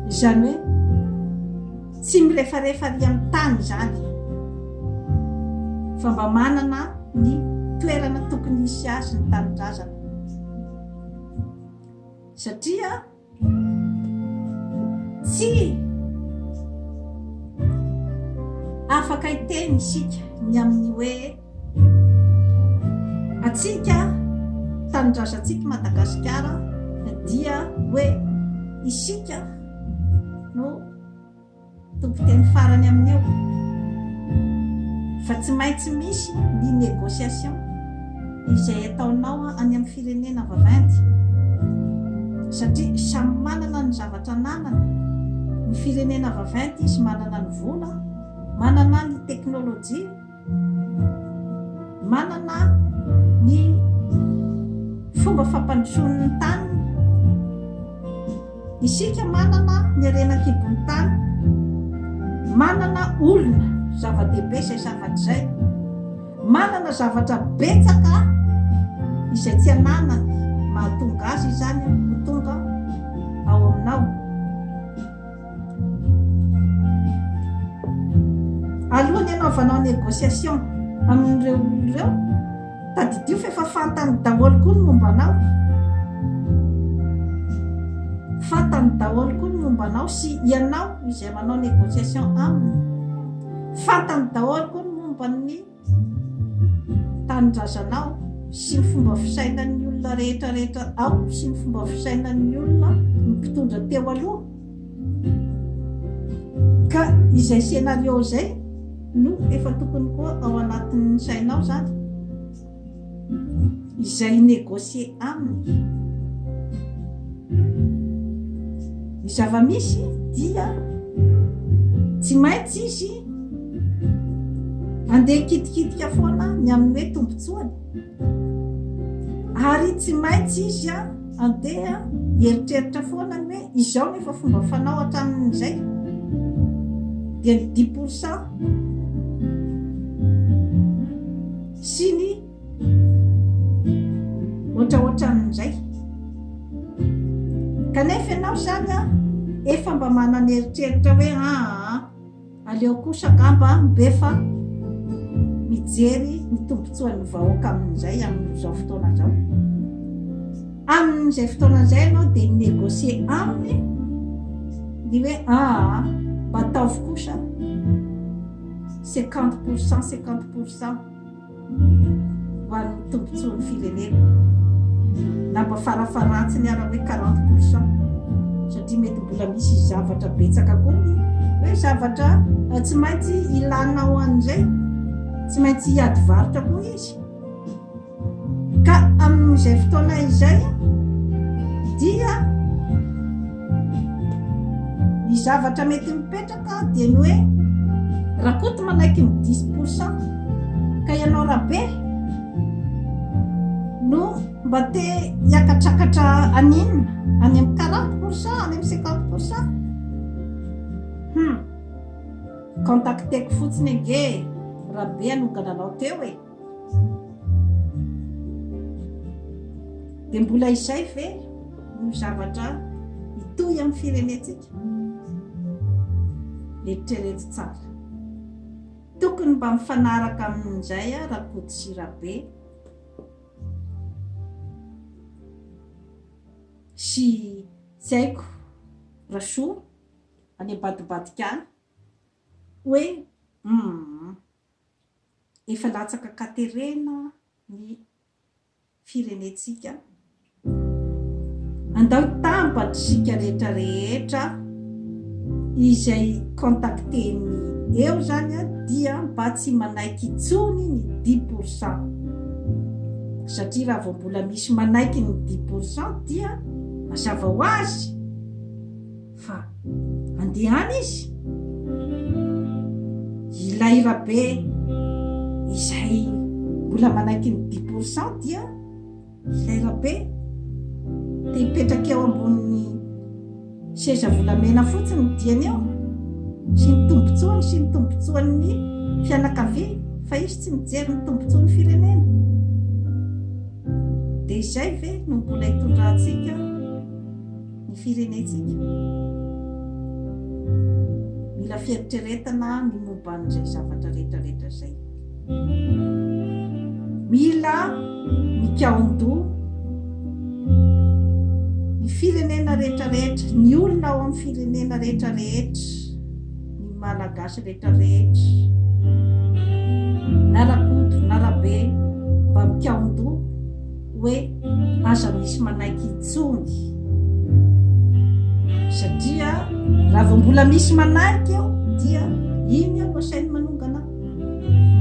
Izany hoe tsy mirefarefa ry amin'ny tany zany, fa mba manana ny toerana tokony hisy azy ny tanindrazana. Satria tsy afaka hiteny isika ny amin'ny hoe atsika tanindrazantsika Madagasikara dia hoe isika no tompon-teny farany amin'ny eo, fa tsy maintsy misy ny négociation izay ataonao any amin'ny firenena vaventy, satria samy manana ny zavatra ananany. Ny firenena vaventy izy manana ny vola, manana ny teknôlôjia, manana ny fomba fampandrosoan'ny tany. Isika manana ny arenan-kibon'ny tany, manana olona zava-dehibe izay zavatra izay, manana zavatra betsaka izay tsy ananany, mahatonga azy izany ho tonga ao aminao. Alohan'ny hanaovanao négociation amin'ireo olon'ireo, tadidio fa efa fantany daholo koa ny mombanao, fantany daholo koa ny mombanao sy ianao izay manao négociation aminy, fantany daholo koa ny momban'ny tanindrazanao sy ny fomba fisainan'ny olona rehetrarehetra ao sy ny fomba fisainan'ny olona mpitondra teo aloha. Ka izay scénario izay no efa tokony koa ao anatin'ny sainao zany, izay négocier aminy. Ny zava-misy dia tsy maintsy izy andeha kitikitika foana ny amin'ny hoe tombotsoany, ary tsy maintsy izy andeha eritreritra foana ny hoe izao nefa fomba fanao hatramin'izay dia ny 10% sy ny ohatraohatran'izay. Kanefa ianao zany efa mba manana eritreritra hoe aleo kosa ngamba mbefa mijery ny tombotsoan'ny vahoaka amin'izay amin'izao fotoana izao. Amin'izay fotoana izay ianao dia négocier aminy ny hoe mba ataovy kosa 50% ho an'ny tombotsoan'ny firenena, na mba farafarantsiny ara hoe 40%, satria mety mbola misy zavatra betsaka koa ny hoe zavatra tsy maintsy ilana ho an'izay, tsy maintsy hiady varotra koa izy. Ka amin'izay fotoana izay dia ny zavatra mety mipetraka dia ny hoe raha koa manaiky ny 10%, ka ianao rabe no mba te hiakatrakatra aninona any amin'ny 40%, any amin'ny 50%, contacteko fotsiny ange rabe anongana anao teo e. Dia mbola izay ve no zavatra hitohy amin'ny firenetsika? Eritrereto tsara, tokony mba mifanaraka amin'izay Rakoto sy Rabe sy tsy haiko Rasoa any Ambadibadika any hoe efa latsaka katerena ny firenetsika, andao hitambatra sika rehetrarehetra izay contacteny eo zany dia mba tsy manaiky itsony ny 10%, satria raha vao mbola misy manaiky ny 10% dia mazava ho azy fa andehany izy ilay rabe izay mbola manaiky ny 10% dia ilay rabe te hipetraka eo ambony seza volamena fotsiny ny diany eo sy ny tombotsoan'ny fianakavia, fa izy tsy mijery ny tombotsoan'ny firenena. Dia izay ve no mbola hitondrantsika ny firenetsika? mila fieritreretana ny momba an'izay zavatra rehetrarehetra zay. Mila mikaondo ny firenena rehetrarehetra, ny olona ao amin'ny firenena rehetrarehetra, ny malagasy rehetrarehetra, narakoto narabe, mba mikaondo hoe aza misy manaiky intsony, satria raha vao mbola misy manaiky eo dia iny eo asainy manongana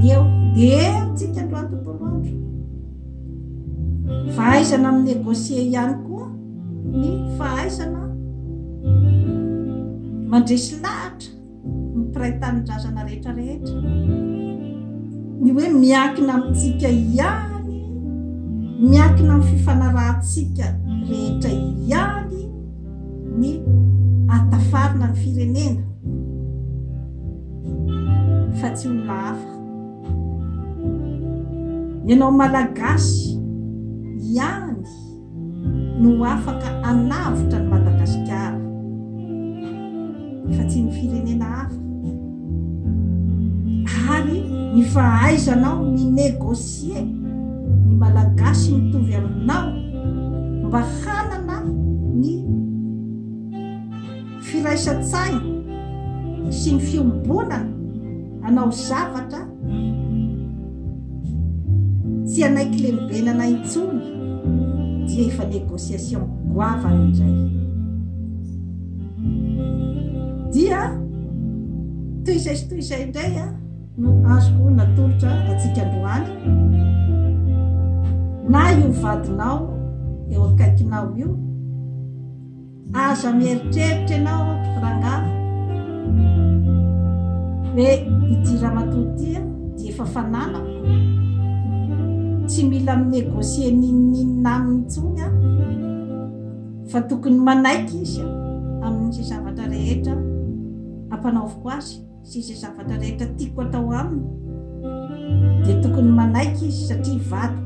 ny eo dia eo tsika androany tontolo andro. Fahaizana amin'ny négocie ihany koa ny fahaizana mandresy lahatra ny mpiray-tanindrazana rehetrarehetra, ny hoe miankina amintsika ihany, miankina amin'ny fifanarahantsika rehetra ihany ny atafarina ny firenena, fa tsy olona hafa. Ianao malagasy ihany no afaka anavitra ny Madagasikara, fa tsy ny firenena hafa. Ary ny fahaizanao minégocie, ny malagasy mitovy aminao mba hanana ny firaisan-tsaina sy ny fiombonana anao zavatra tsy anaiky lembenana intsony, dia efa négociation goavana indray. Dia toy izay sy toy izay indray no azoko natolotra atsika androany. Na io vadinao eo akaikinao io, aza mieritreritra ianao rangahy hoe ity ramatotia dia efa fananako, tsy mila minégocie ninina aminy intsony fa tokony manaiky izy amin'izay zavatra rehetra ampanaoviko azy sy izay zavatra rehetra tiako atao aminy, dia tokony manaiky izy satria vadiko.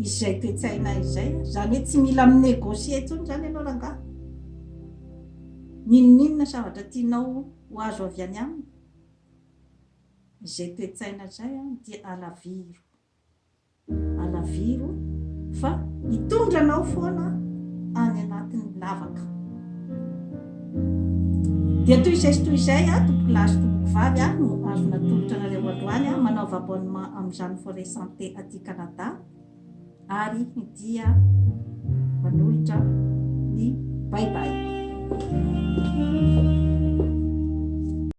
Izay toe-tsaina izay, zany hoe tsy mila minégocie intsony zany ianao rangahy, ninina zavatra tianao ho azo avy any aminy. Izay toe-tsaina zay dia alaviro fa hitondranao foana any anatin'ny lavaka. Dia toy izay sy toy izay tompoko lahy sy tompoko vavy no azo natolotra nareo androany manaova abonnement amin'izany forêt santé aty Canada, ary dia manolotra ny bye bye.